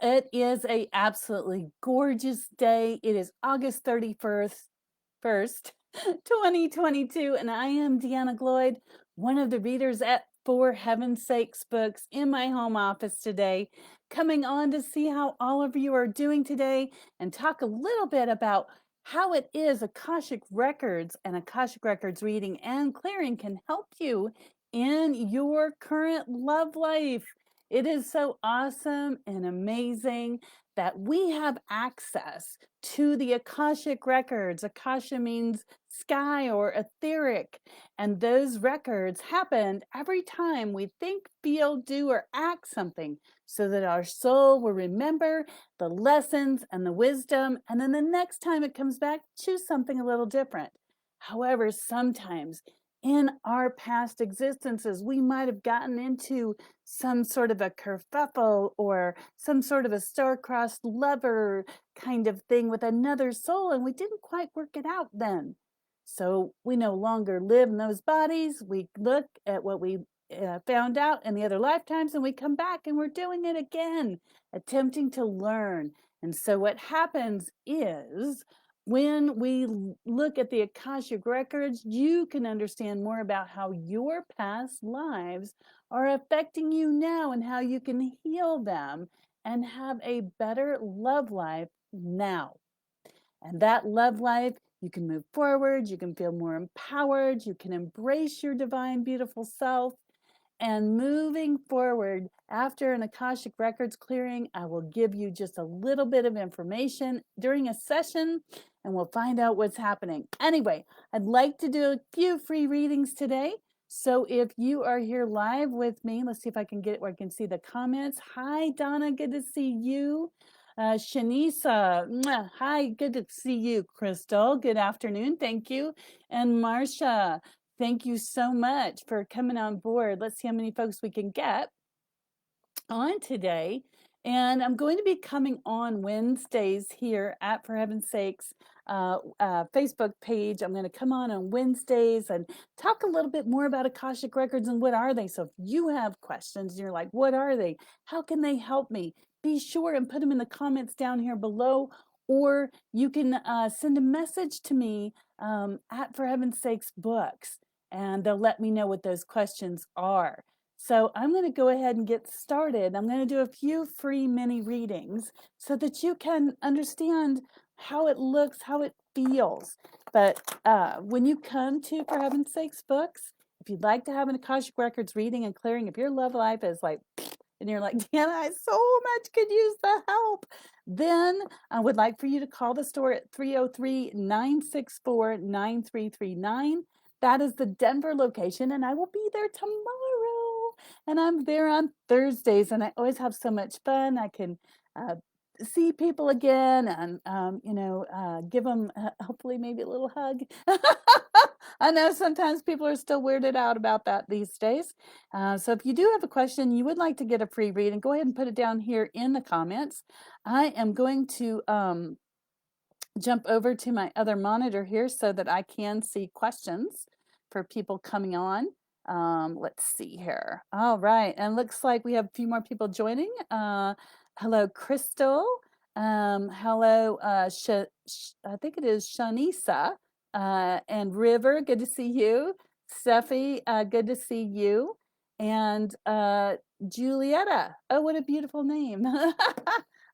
It is a absolutely gorgeous day. It is August 31st, 2022, and I am Deanna Gloyd, one of the readers at For Heaven's Sakes Books in my home office today, coming on to see how all of you are doing today and talk a little bit about how it is Akashic Records and Akashic Records reading and clearing can help you in your current love life. It is so awesome and amazing that we have access to the Akashic records. Akasha means sky or etheric, and those records happen every time we think, feel, do, or act something so that our soul will remember the lessons and the wisdom, and then the next time it comes back, choose something a little different. However, sometimes in our past existences, we might have gotten into some sort of a kerfuffle or some sort of a star-crossed lover kind of thing with another soul, and we didn't quite work it out then. So we no longer live in those bodies. We look at what we found out in the other lifetimes, and we come back and we're doing it again, attempting to learn. And so what happens is when we look at the Akashic records, you can understand more about how your past lives are affecting you now and how you can heal them and have a better love life now. And that love life, you can move forward, you can feel more empowered, you can embrace your divine, beautiful self. And moving forward, after an Akashic Records clearing, I will give you just a little bit of information during a session and we'll find out what's happening. Anyway, I'd like to do a few free readings today. So if you are here live with me, let's see if I can get it where I can see the comments. Hi, Donna, good to see you. Shanisa, hi, good to see you. Crystal, good afternoon, thank you. And Marcia, thank you so much for coming on board. Let's see how many folks we can get on today. And I'm going to be coming on Wednesdays here at For Heaven's Sakes Facebook page. I'm going to come on Wednesdays and talk a little bit more about Akashic Records and what are they. So if you have questions and you're like, what are they? How can they help me? Be sure and put them in the comments down here below, or you can send a message to me at For Heaven's Sakes Books, and they'll let me know what those questions are. So I'm going to go ahead and get started. I'm going to do a few free mini readings so that you can understand how it looks, how it feels. But when you come to For Heaven's Sakes Books, if you'd like to have an Akashic Records reading and clearing, if your love life is like, and you're like, Deanna, I so much could use the help, then I would like for you to call the store at 303-964-9339. That is the Denver location, and I will be there tomorrow. And I'm there on Thursdays, and I always have so much fun. I can see people again and, give them hopefully maybe a little hug. I know sometimes people are still weirded out about that these days. So if you do have a question, you would like to get a free reading, go ahead and put it down here in the comments. I am going to jump over to my other monitor here so that I can see questions for people coming on. Let's see here. All right, and looks like we have a few more people joining. Hello, Crystal. Hello, I think it is Shanisa and River. Good to see you. Steffi, good to see you. And Julietta. Oh, what a beautiful name.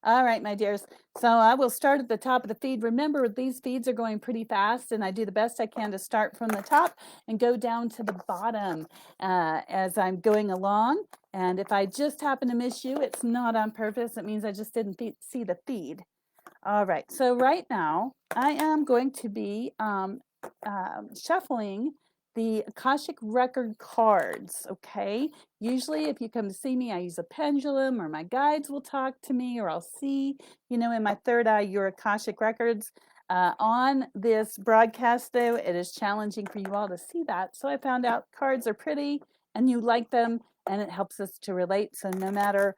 All right, my dears. So I will start at the top of the feed. Remember, these feeds are going pretty fast, and I do the best I can to start from the top and go down to the bottom as I'm going along. And if I just happen to miss you, it's not on purpose. It means I just didn't see the feed. All right. So right now, I am going to be shuffling the Akashic Record cards, okay? Usually if you come to see me, I use a pendulum, or my guides will talk to me, or I'll see, in my third eye, your Akashic Records. On this broadcast, though, it is challenging for you all to see that. So I found out cards are pretty and you like them, and it helps us to relate. So no matter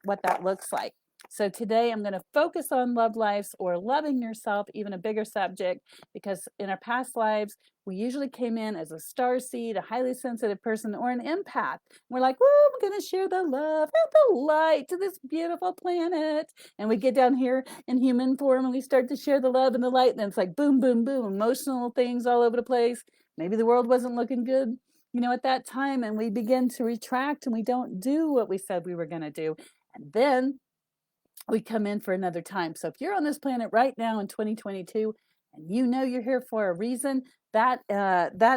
what that looks like. So today I'm going to focus on love lives or loving yourself, even a bigger subject, because in our past lives, we usually came in as a star seed, a highly sensitive person, or an empath. We're like, woo, I'm going to share the love and the light to this beautiful planet. And we get down here in human form and we start to share the love and the light. And it's like boom, boom, boom, emotional things all over the place. Maybe the world wasn't looking good, at that time. And we begin to retract and we don't do what we said we were going to do. And then we come in for another time. So if you're on this planet right now in 2022 and you're here for a reason, that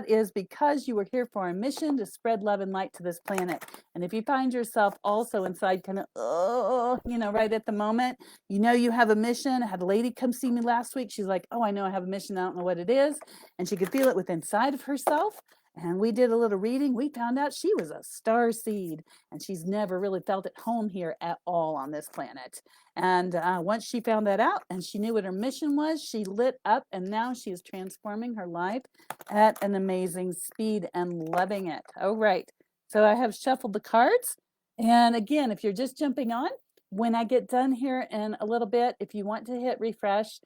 is because you were here for a mission to spread love and light to this planet. And if you find yourself also inside kind of, right at the moment, you have a mission. I had a lady come see me last week. She's like, oh, I know I have a mission. I don't know what it is. And she could feel it within inside of herself. And we did a little reading. We found out she was a star seed and she's never really felt at home here at all on this planet. And once she found that out and she knew what her mission was, she lit up and now she is transforming her life at an amazing speed and loving it. All right. So I have shuffled the cards. And again, if you're just jumping on, when I get done here in a little bit, if you want to hit refresh,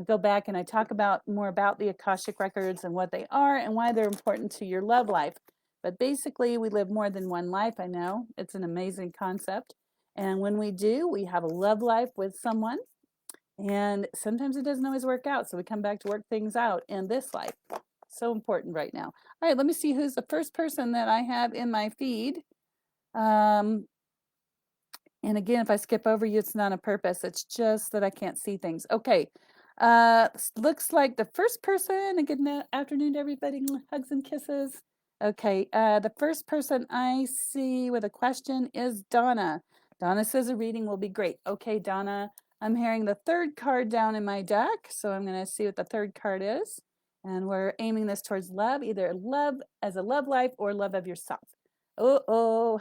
go back and I talk more about the Akashic Records and what they are and why they're important to your love life. But basically, we live more than one life. I know it's an amazing concept. And when we do, we have a love life with someone. And sometimes it doesn't always work out. So we come back to work things out in this life. So important right now. All right, let me see who's the first person that I have in my feed. And again, if I skip over you, it's not on purpose. It's just that I can't see things. Okay. Looks like the first person, and good afternoon to everybody. Hugs and kisses. Okay. The first person I see with a question is Donna. Donna says a reading will be great. Okay, Donna, I'm hearing the third card down in my deck. So I'm going to see what the third card is. And we're aiming this towards love, either love as a love life or love of yourself. Oh,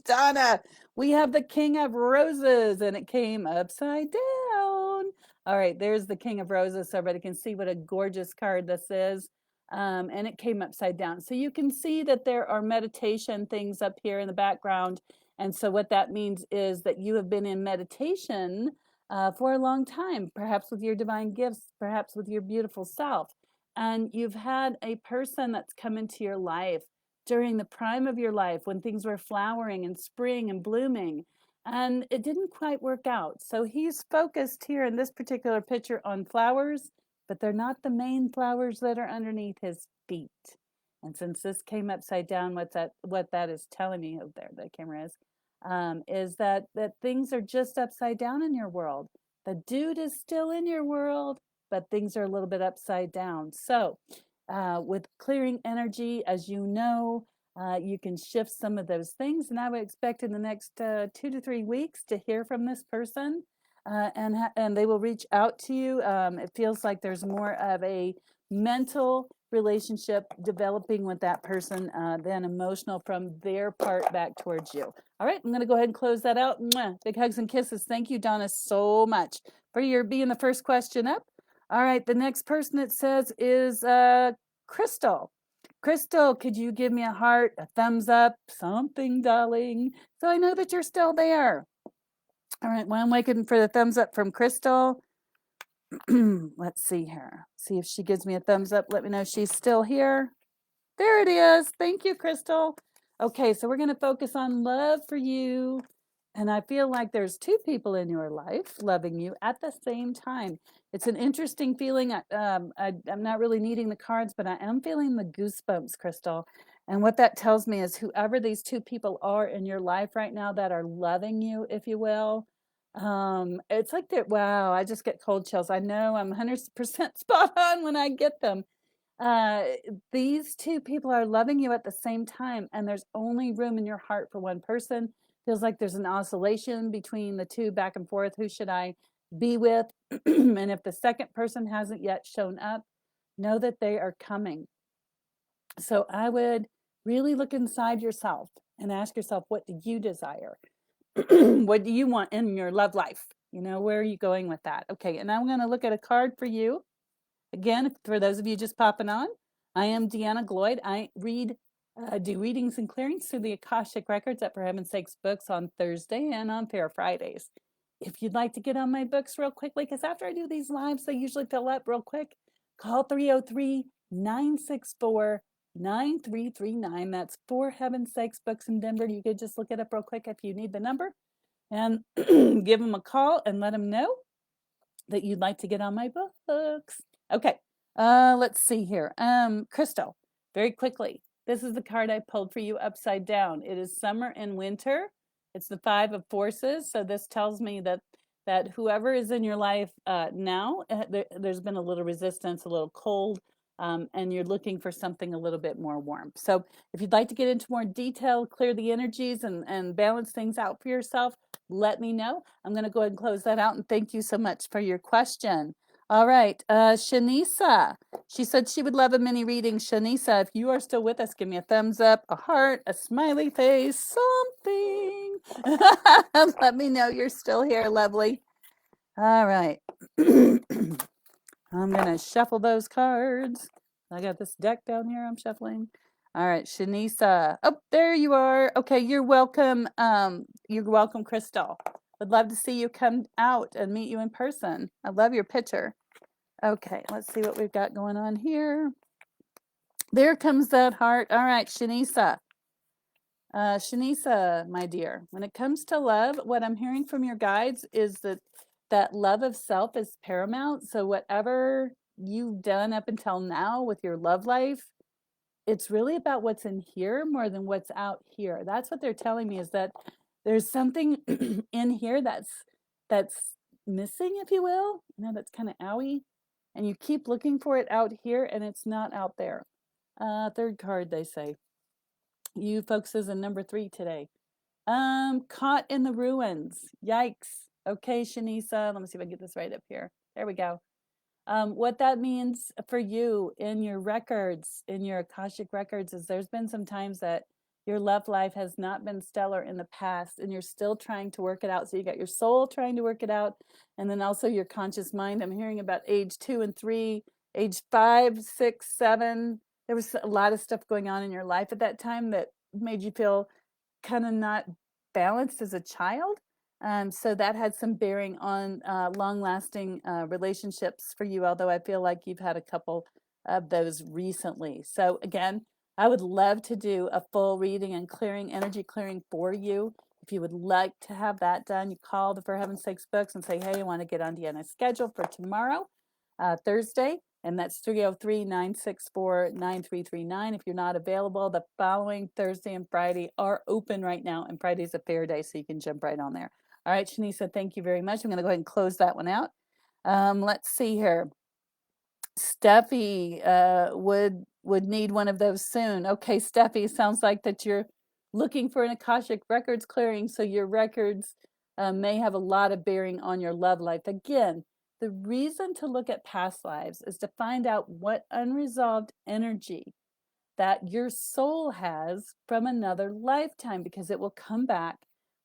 Donna, we have the King of Roses and it came upside down. All right, there's the King of Roses so everybody can see what a gorgeous card this is. And it came upside down. So you can see that there are meditation things up here in the background. And so what that means is that you have been in meditation for a long time, perhaps with your divine gifts, perhaps with your beautiful self. And you've had a person that's come into your life during the prime of your life when things were flowering and spring and blooming, and it didn't quite work out. So he's focused here in this particular picture on flowers, but they're not the main flowers that are underneath his feet. And since this came upside down, what that is telling me, oh, there the camera is that things are just upside down in your world. The dude is still in your world, but things are a little bit upside down. So with clearing energy, as you know, you can shift some of those things. And I would expect in the next 2 to 3 weeks to hear from this person, and they will reach out to you. It feels like there's more of a mental relationship developing with that person than emotional from their part back towards you. All right, I'm going to go ahead and close that out. Mwah. Big hugs and kisses. Thank you, Donna, so much for your being the first question up. All right, the next person it says is Crystal. Crystal, could you give me a heart, a thumbs up, something, darling, so I know that you're still there? All right, well, I'm waiting for the thumbs up from Crystal. Let's see here. See if she gives me a thumbs up. Let me know she's still here. There it is. Thank you, Crystal. Okay, so we're going to focus on love for you. And I feel like there's two people in your life loving you at the same time. It's an interesting feeling. I'm not really needing the cards, but I am feeling the goosebumps, Crystal. And what that tells me is whoever these two people are in your life right now that are loving you, if you will, it's like that. Wow, I just get cold chills. I know I'm 100% spot on when I get them. These two people are loving you at the same time, and there's only room in your heart for one person. Feels like there's an oscillation between the two back and forth. Who should I be with? And if the second person hasn't yet shown up, know that they are coming. So I would really look inside yourself and ask yourself, what do you desire? What do you want in your love life? Where are you going with that? Okay, and I'm going to look at a card for you. Again, for those of you just popping on, I am Deanna Gloyd. I do readings and clearings through the Akashic Records at For Heaven's Sakes Books on Thursday and on Fair Fridays. if you'd like to get on my books real quickly, because after I do these lives, they usually fill up real quick, call 303-964-9339. That's For Heaven's Sakes Books in Denver. You could just look it up real quick if you need the number, and give them a call and let them know that you'd like to get on my books. Okay, let's see here. Crystal, very quickly. This is the card I pulled for you upside down. It is summer and winter. It's the Five of Forces. So this tells me that whoever is in your life now, there's been a little resistance, a little cold, and you're looking for something a little bit more warm. So if you'd like to get into more detail, clear the energies and balance things out for yourself, let me know. I'm going to go ahead and close that out, and thank you so much for your question. All right, Shanisa, she said she would love a mini reading. Shanisa, if you are still with us, give me a thumbs up, a heart, a smiley face, something. Let me know you're still here, lovely. All right. I'm going to shuffle those cards. I got this deck down here I'm shuffling. All right, Shanisa. Oh, there you are. Okay, you're welcome. You're welcome, Crystal. Would love to see you come out and meet you in person. I love your picture. Okay, let's see what we've got going on here. There comes that heart. All right, Shanisa. Shanisa, my dear, when it comes to love, what I'm hearing from your guides is that love of self is paramount. So whatever you've done up until now with your love life, it's really about what's in here more than what's out here. That's what they're telling me, is that there's something in here that's missing, if you will. You know, that's kind of owie. And you keep looking for it out here, and it's not out there. Third card, they say. You folks is a number 3 today. Caught in the ruins. Yikes. Okay, Shanisa. Let me see if I can get this right up here. There we go. What that means for you in your records, in your Akashic Records, is there's been some times that your love life has not been stellar in the past, and you're still trying to work it out. So you got your soul trying to work it out, and then also your conscious mind. I'm hearing about age 2 and 3, age 5, 6, 7. There was a lot of stuff going on in your life at that time that made you feel kind of not balanced as a child. So that had some bearing on long-lasting relationships for you, although I feel like you've had a couple of those recently. So again, I would love to do a full reading and clearing, energy clearing for you. If you would like to have that done, you call the For Heaven's Sakes Books and say, hey, I want to get on Deanna's schedule for tomorrow, Thursday. And that's 303-964-9339. If you're not available, the following Thursday and Friday are open right now, and Friday's a fair day, so you can jump right on there. All right, Shanisa, thank you very much. I'm going to go ahead and close that one out. Let's see here. Steffi would need one of those soon. Okay, Steffi, sounds like that you're looking for an Akashic Records clearing, so your records may have a lot of bearing on your love life. Again, the reason to look at past lives is to find out what unresolved energy that your soul has from another lifetime, because it will come back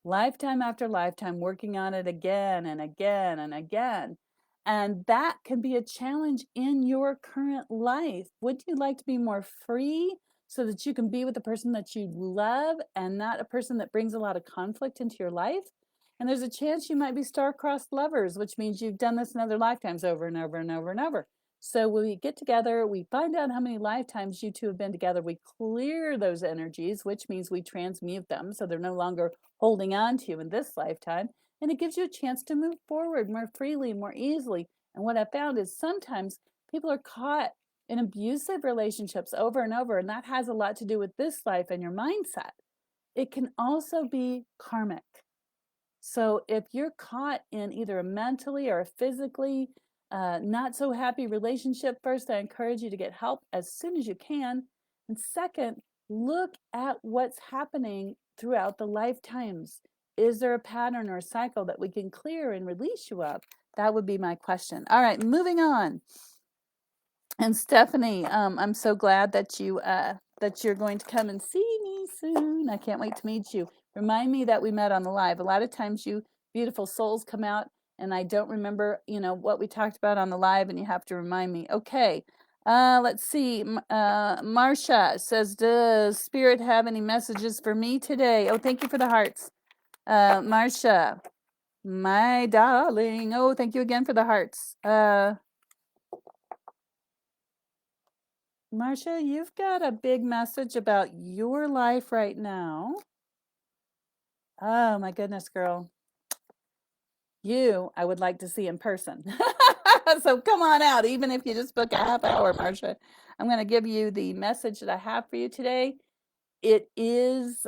lifetime after lifetime, working on it again and again and again. And that can be a challenge in your current life. Would you like to be more free so that you can be with the person that you love and not a person that brings a lot of conflict into your life? And there's a chance you might be star-crossed lovers, which means you've done this in other lifetimes over and over and over and over. So when we get together, we find out how many lifetimes you two have been together. We clear those energies, which means we transmute them so they're no longer holding on to you in this lifetime. And it gives you a chance to move forward more freely, more easily. And what I found is sometimes people are caught in abusive relationships over and over, and that has a lot to do with this life and your mindset. It can also be karmic. So if you're caught in either a mentally or a physically not so happy relationship, first, I encourage you to get help as soon as you can. And second, look at what's happening throughout the lifetimes. Is there a pattern or a cycle that we can clear and release you of? That would be my question. All right, moving on. And Stephanie, I'm so glad that you're going to come and see me soon. I can't wait to meet you. Remind me that we met on the live. A lot of times you beautiful souls come out and I don't remember, what we talked about on the live, and you have to remind me. Okay. Let's see. Marcia says, does Spirit have any messages for me today? Oh, thank you for the hearts. Marcia. My darling. Oh, thank you again for the hearts. Marcia, you've got a big message about your life right now. Oh my goodness, girl. You, I would like to see in person. So come on out, even if you just book a half hour, Marcia. I'm going to give you the message that I have for you today. It is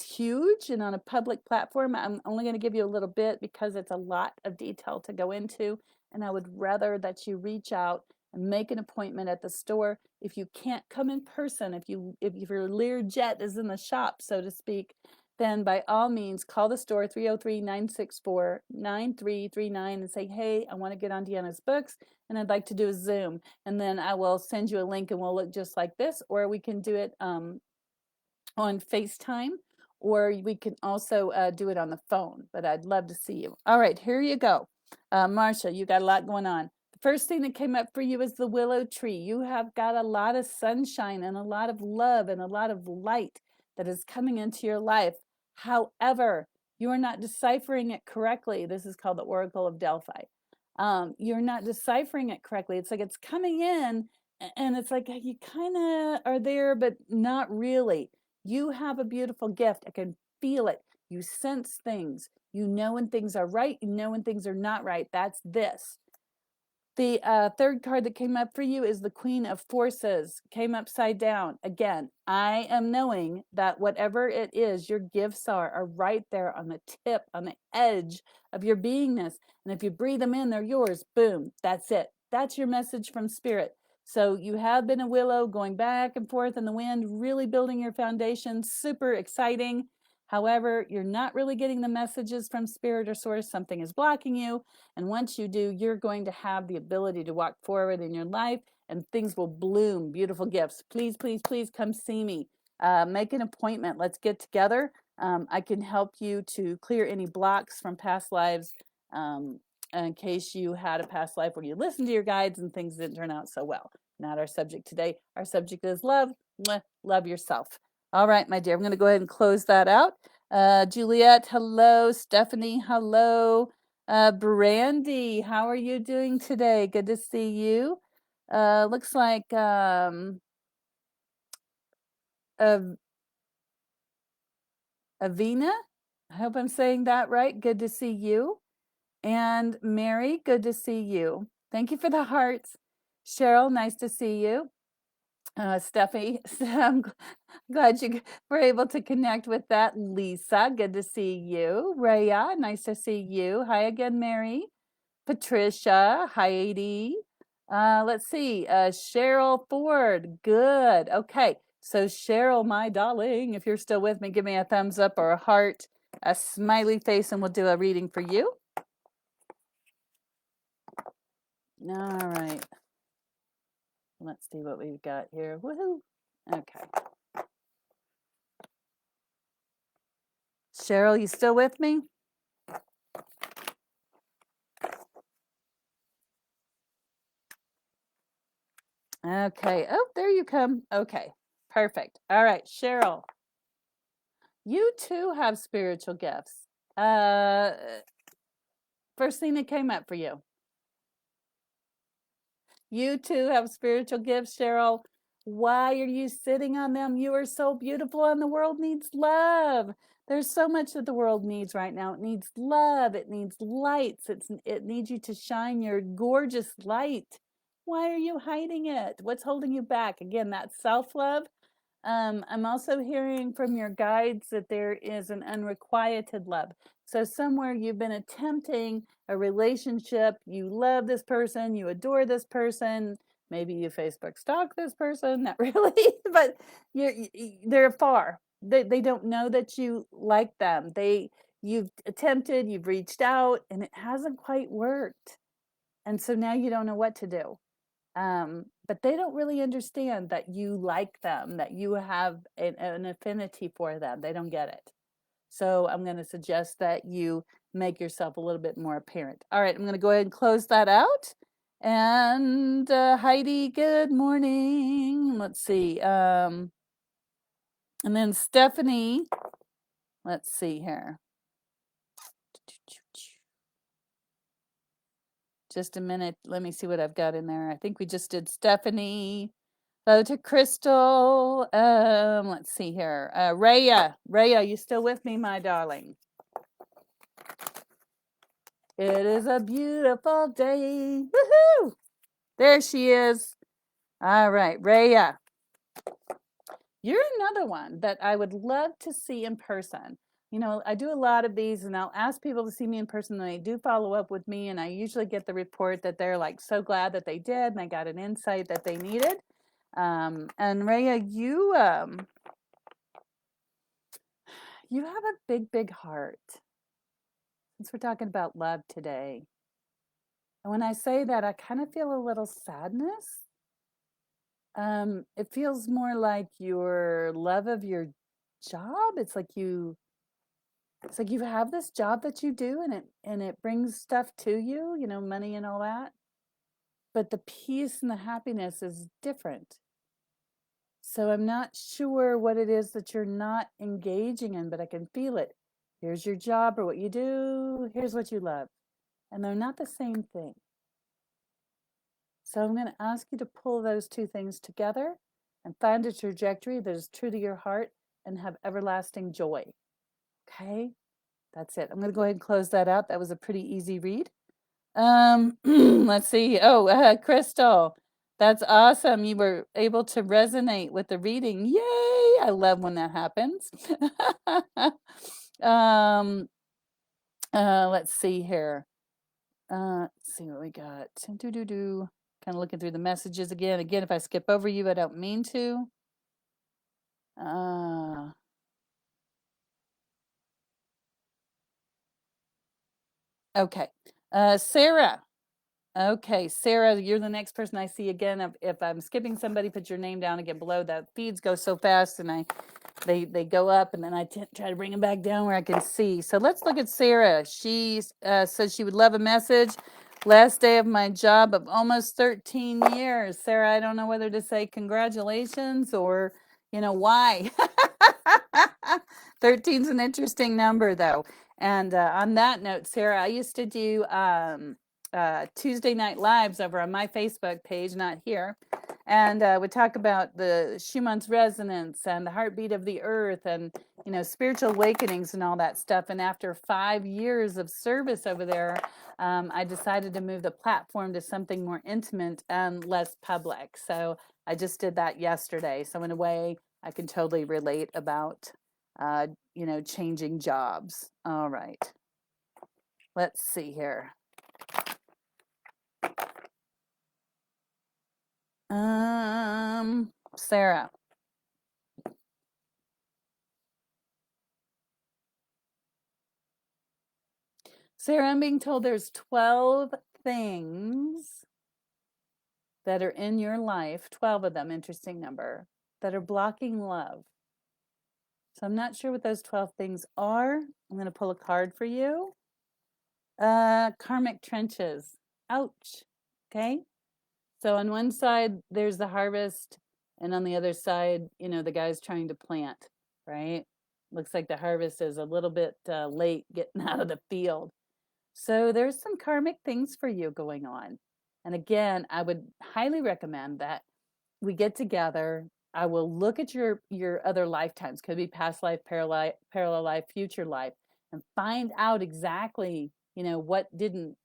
huge and on a public platform. I'm only going to give you a little bit because it's a lot of detail to go into, and I would rather that you reach out and make an appointment at the store. If you can't come in person, if your Learjet is in the shop, so to speak, then by all means call the store 303-964-9339 and say, hey, I want to get on Deanna's books and I'd like to do a Zoom, and then I will send you a link and we'll look just like this, or we can do it on FaceTime, or we can also do it on the phone, but I'd love to see you. All right, here you go. Marcia, you got a lot going on. The first thing that came up for you is the willow tree. You have got a lot of sunshine and a lot of love and a lot of light that is coming into your life. However, you are not deciphering it correctly. This is called the Oracle of Delphi. You're not deciphering it correctly. It's like it's coming in and it's like you kind of are there, but not really. You have a beautiful gift. I can feel it. You sense things. You know when things are right. You know when things are not right. That's this. The third card that came up for you is the Queen of Forces. Came upside down. Again, I am knowing that whatever it is your gifts are right there on the tip, on the edge of your beingness. And if you breathe them in, they're yours. Boom. That's it. That's your message from Spirit. So you have been a willow going back and forth in the wind, really building your foundation. Super exciting. However, you're not really getting the messages from Spirit or Source. Something is blocking you. And once you do, you're going to have the ability to walk forward in your life and things will bloom. Beautiful gifts. Please, please, please come see me. Make an appointment. Let's get together. I can help you to clear any blocks from past lives in case you had a past life where you listened to your guides and things didn't turn out so well. Not our subject today. Our subject is love. Love yourself. All right, my dear, I'm going to go ahead and close that out. Juliet, hello. Stephanie, hello. Brandy, how are you doing today? Good to see you. Looks like Avina, I hope I'm saying that right. Good to see you. And Mary, good to see you. Thank you for the hearts. Cheryl, nice to see you. Steffi, I'm glad you were able to connect with that. Lisa, good to see you. Rhea, nice to see you. Hi again, Mary. Patricia, Heidi. Let's see. Cheryl Ford, good. Okay, so Cheryl, my darling, if you're still with me, give me a thumbs up or a heart, a smiley face, and we'll do a reading for you. All right. Let's see what we've got here. Woohoo. Okay. Cheryl, you still with me? Okay. Oh, there you come. Okay. Perfect. All right, Cheryl. You too have spiritual gifts. First thing that came up for you. You too have spiritual gifts, Cheryl. Why are you sitting on them? You are so beautiful and the world needs love. There's so much that the world needs right now. It needs love. It needs lights. It needs you to shine your gorgeous light. Why are you hiding it? What's holding you back? Again, that's self-love. I'm also hearing from your guides that there is an unrequited love. So somewhere you've been attempting a relationship, you love this person, you adore this person, maybe you Facebook stalk this person, not really, but they're far. They don't know that you like them. You've attempted, you've reached out, and it hasn't quite worked. And so now you don't know what to do. But they don't really understand that you like them, that you have an affinity for them. They don't get it. So I'm going to suggest that you make yourself a little bit more apparent. All right, I'm going to go ahead and close that out. And Heidi, good morning. Let's see. And then Stephanie, let's see here. Just a minute. Let me see what I've got in there. I think we just did Stephanie. Hello to Crystal. Let's see here. Raya. Raya, you still with me, my darling? It is a beautiful day. Woohoo! There she is. All right, Raya. You're another one that I would love to see in person. You know, I do a lot of these and I'll ask people to see me in person and they do follow up with me and I usually get the report that they're like so glad that they did and they got an insight that they needed. And Raya, you have a big, big heart. Since we're talking about love today. And when I say that, I kind of feel a little sadness. It feels more like your love of your job. It's like you have this job that you do and it brings stuff to you, you know, money and all that. But the peace and the happiness is different. So I'm not sure what it is that you're not engaging in, but I can feel it. Here's your job or what you do. Here's what you love. And they're not the same thing. So I'm going to ask you to pull those two things together and find a trajectory that is true to your heart and have everlasting joy. Okay? That's it. I'm going to go ahead and close that out. That was a pretty easy read. Let's see. Oh, Crystal, that's awesome. You were able to resonate with the reading. Yay! I love when that happens. Let's see here. Let's see what we got. Kind of looking through the messages again. Again, if I skip over you, I don't mean to. Okay. Sarah. Okay, Sarah, you're the next person I see again. If I'm skipping somebody, put your name down again below. The feeds go so fast and they go up and then I try to bring them back down where I can see. So let's look at Sarah. She says she would love a message. Last day of my job of almost 13 years. Sarah, I don't know whether to say congratulations or, you know, why. 13's an interesting number though. And on that note, Sarah, I used to do Tuesday night lives over on my Facebook page, not here. And we talk about the Schumann's resonance and the heartbeat of the earth and, you know, spiritual awakenings and all that stuff. And after 5 years of service over there, I decided to move the platform to something more intimate and less public. So I just did that yesterday. So in a way, I can totally relate about, you know, changing jobs. All right. Let's see here. Sarah. Sarah, I'm being told there's 12 things that are in your life, 12 of them, interesting number, that are blocking love. So I'm not sure what those 12 things are. I'm going to pull a card for you. Karmic trenches. Ouch. Okay. So on one side, there's the harvest, and on the other side, you know, the guy's trying to plant, right? Looks like the harvest is a little bit late getting out of the field. So there's some karmic things for you going on. And again, I would highly recommend that we get together. I will look at your other lifetimes, could be past life, parallel life, future life, and find out exactly, you know, what didn't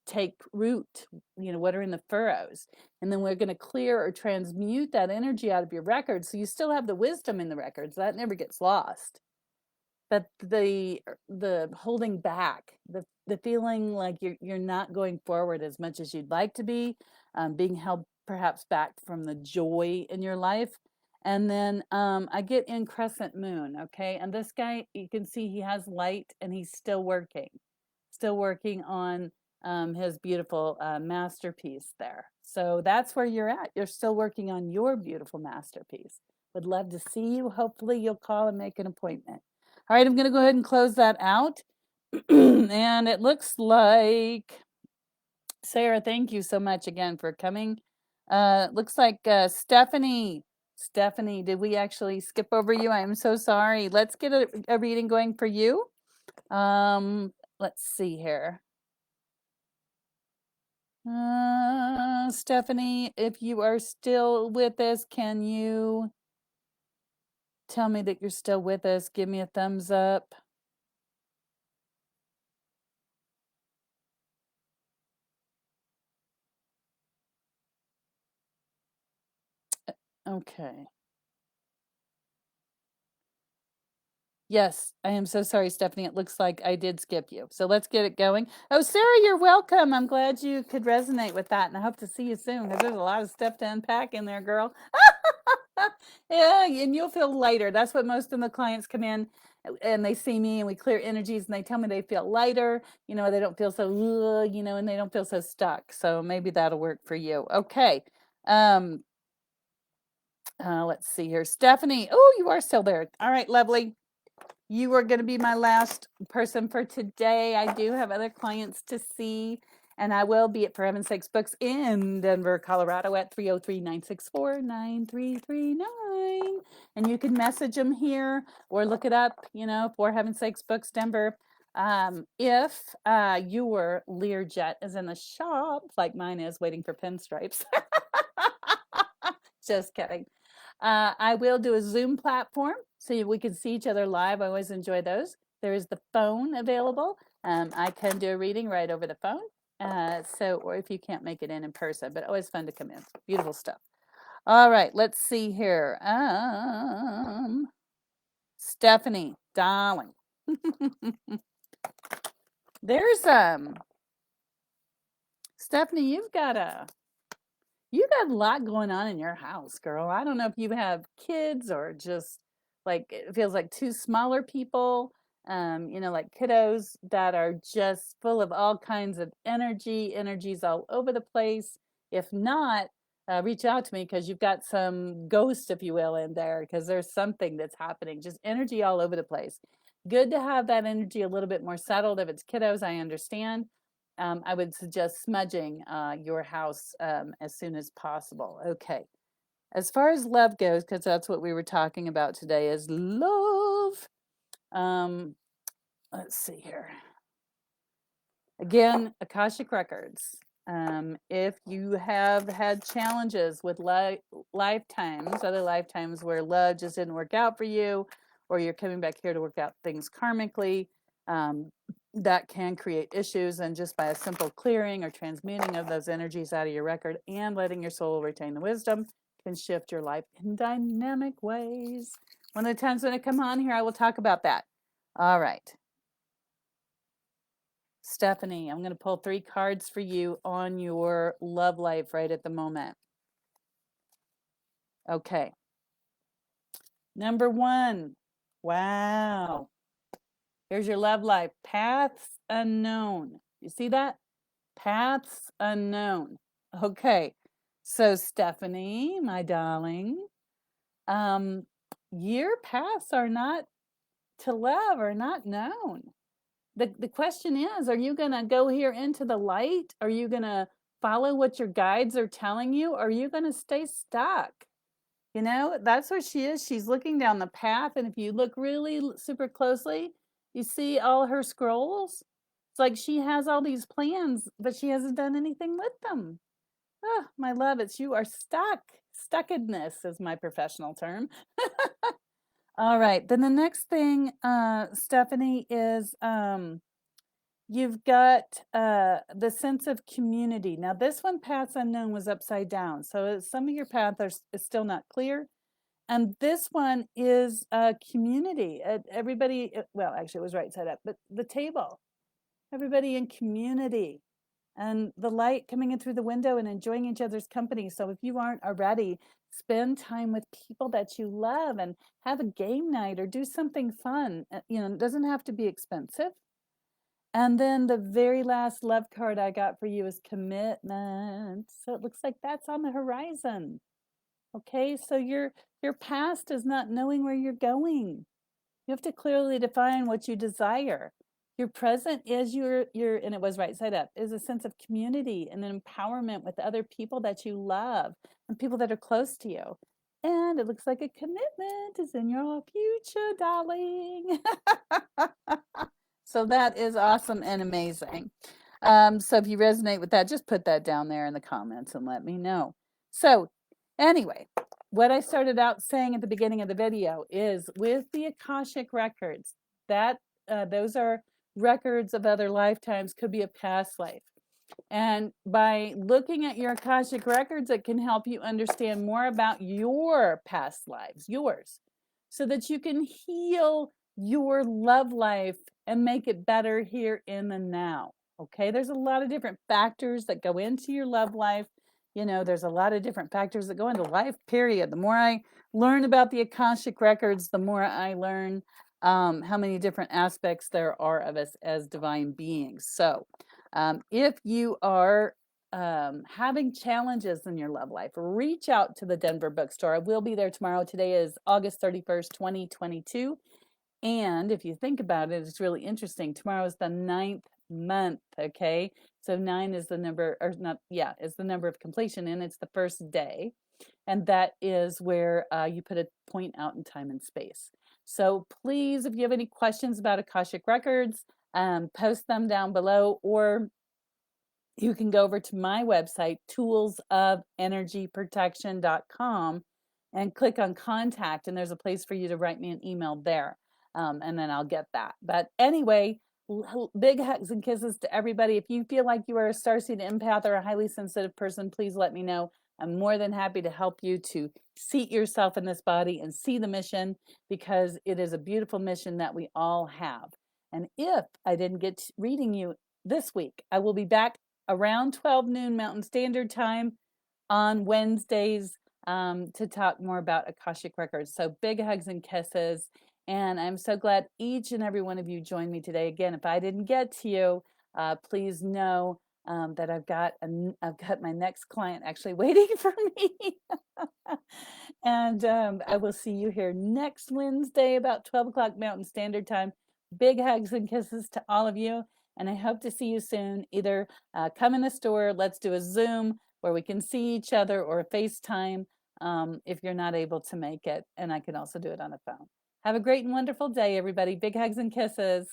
take root, you know, what are in the furrows. And then we're going to clear or transmute that energy out of your records. So you still have the wisdom in the records. That never gets lost. But the holding back, the feeling like you're not going forward as much as you'd like to be, being held perhaps back from the joy in your life. And then I get in Crescent Moon, okay? And this guy, you can see he has light and he's still working on his beautiful masterpiece there. So that's where you're at. You're still working on your beautiful masterpiece. Would love to see you. Hopefully you'll call and make an appointment. All right, I'm going to go ahead and close that out. And it looks like, Sarah, thank you so much again for coming. Looks like Stephanie. Stephanie, did we actually skip over you? I'm so sorry. Let's get a reading going for you. Let's see here. Stephanie, if you are still with us, can you tell me that you're still with us? Give me a thumbs up. Okay. Yes, I am so sorry, Stephanie. It looks like I did skip you. So let's get it going. Oh, Sarah, you're welcome. I'm glad you could resonate with that, and I hope to see you soon because there's a lot of stuff to unpack in there, girl. Yeah, and you'll feel lighter. That's what most of the clients come in and they see me and we clear energies and they tell me they feel lighter, they don't feel so, and they don't feel so stuck. So maybe that'll work for you. Okay. Let's see here. Stephanie. Oh, you are still there. All right, lovely. You are going to be my last person for today. I do have other clients to see, and I will be at For Heaven's Sakes Books in Denver, Colorado at 303-964-9339. And you can message them here or look it up, For Heaven's Sakes Books Denver. If your Learjet is in the shop, like mine is, waiting for pinstripes. Just kidding. I will do a Zoom platform so we can see each other live. I always enjoy those. There is the phone available. I can do a reading right over the phone. Or if you can't make it in person, but always fun to come in. Beautiful stuff. All right, let's see here. Stephanie, darling. There's Stephanie, you've got a lot going on in your house, girl. I don't know if you have kids or just like it feels like two smaller people, like kiddos that are just full of all kinds of energies all over the place. If not, reach out to me because you've got some ghost, if you will, in there because there's something that's happening, just energy all over the place. Good to have that energy a little bit more settled. If it's kiddos, I understand. I would suggest smudging your house as soon as possible. Okay. As far as love goes, because that's what we were talking about today, is love. Let's see here. Again, Akashic Records. If you have had challenges with lifetimes, other lifetimes where love just didn't work out for you, or you're coming back here to work out things karmically, that can create issues. And just by a simple clearing or transmuting of those energies out of your record and letting your soul retain the wisdom can shift your life in dynamic ways. One of the times when I come on here, I will talk about that. All right. Stephanie, I'm going to pull 3 cards for you on your love life right at the moment. Okay. Number 1. Wow. Here's your love life. Paths unknown. You see that? Paths unknown. Okay. So Stephanie, my darling, your paths are not to love, are not known. The question is, are you going to go here into the light? Are you going to follow what your guides are telling you? Or are you going to stay stuck? That's where she is. She's looking down the path. And if you look really super closely, you see all her scrolls. It's like she has all these plans, but she hasn't done anything with them. Oh, my love, you are stuck. Stuckedness is my professional term. All right. Then the next thing, Stephanie, is you've got the sense of community. Now, this one, Paths Unknown, was upside down. So some of your path is still not clear. And this one is community. Everybody, well, actually, it was right side up, but the table. Everybody in community. And the light coming in through the window and enjoying each other's company. So if you aren't already, spend time with people that you love and have a game night or do something fun. It doesn't have to be expensive. And then the very last love card I got for you is commitment. So it looks like that's on the horizon. Okay, so your past is not knowing where you're going. You have to clearly define what you desire. Your present is your and it was right side up, is a sense of community and empowerment with other people that you love and people that are close to you. And it looks like a commitment is in your future, darling. So that is awesome and amazing. So if you resonate with that, just put that down there in the comments and let me know. So anyway, what I started out saying at the beginning of the video is with the Akashic Records, that those are records of other lifetimes, could be a past life. And by looking at your Akashic Records, it can help you understand more about your past lives, yours, so that you can heal your love life and make it better here in the now. Okay, there's a lot of different factors that go into your love life. You know, there's a lot of different factors that go into life, period. The more I learn about the Akashic Records, the more I learn how many different aspects there are of us as divine beings. So, if you are having challenges in your love life, reach out to the Denver bookstore. I will be there tomorrow. Today is August 31st, 2022. And if you think about it, it's really interesting. Tomorrow is the 9th month, okay? So 9 is the number, or not, yeah, is the number of completion, and it's the first day. And that is where you put a point out in time and space. So please, if you have any questions about Akashic Records, post them down below, or you can go over to my website, toolsofenergyprotection.com, and click on contact, and there's a place for you to write me an email there, and then I'll get that. But anyway, big hugs and kisses to everybody. If you feel like you are a starseed empath or a highly sensitive person, please let me know. I'm more than happy to help you to seat yourself in this body and see the mission, because it is a beautiful mission that we all have. And if I didn't get to reading you this week, I will be back around 12 noon Mountain Standard Time on Wednesdays to talk more about Akashic Records. So big hugs and kisses. And I'm so glad each and every one of you joined me today. Again, if I didn't get to you, please know that I've got my next client actually waiting for me. And I will see you here next Wednesday about 12 o'clock Mountain Standard Time. Big hugs and kisses to all of you. And I hope to see you soon. Either come in the store, let's do a Zoom where we can see each other, or FaceTime if you're not able to make it. And I can also do it on the phone. Have a great and wonderful day, everybody. Big hugs and kisses.